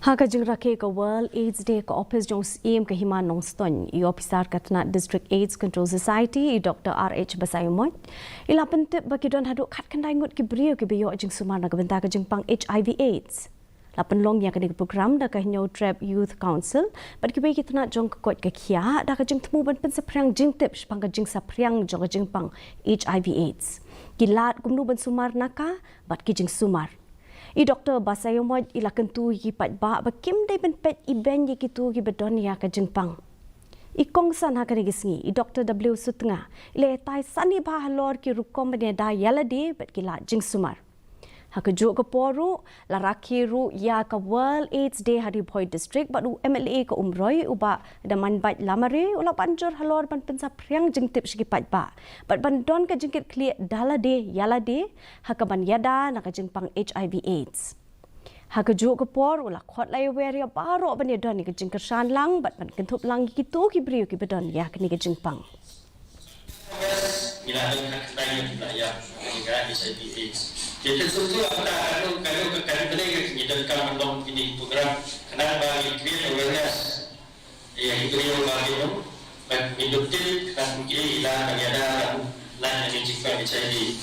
Haka jing Rakhe ka World AIDS Day ka office jong aim ka himan nong ston I officer katna District AIDS Control Society I Dr. RH Basayumot ila pentip bagi don haduk khat kandai ngut ki brio ki biyo jing sumar na kabenta ka jing pang HIV AIDS lapan long yang ka program da ka hinyo Trap Youth Council bad ki bai kitna jong ka kot ka khia da ka jing temu ban pen sapriang jing tip pang ka jing sapriang jong ka jing pang HIV AIDS kilat kumnu ban sumar naka bad ki jing sumar I Dr. Basayumot ila kentu ki pat ba bakim dai ben pet I ben ye kitu ki bedon ya ka jengpang. I kongsan ha kani gisngi I Dr. W Sutnga ile tai sani ba halor ki rukom ben da yala de bet ki la jing sumar. Ha ka jo ka poru la Rakhe ru ya ka World AIDS Day hari boy district ba u MLA ka umroi uba da man bat lamare ula panjur halor ban pensa priang jing tip shiki pat ba. Bat ban don ka jingkit clear dala de yala de ha ka ban yada na ka jing pang HIV AIDS. Ha ka jo ka por ula khot lai wer ya baro ban ya don ni ka jing kersan lang bat ban kentup lang ki tu ki brio ki bedon ya ka ni ka jing pang. Nilalang nakatayan ya negara HIV AIDS. Jadi tentu kalau kalian kita akan mendong ini program kenapa create awareness yang beliau bagi hidup dan mungkin ilah yang ada lain yang menciptakan HIV.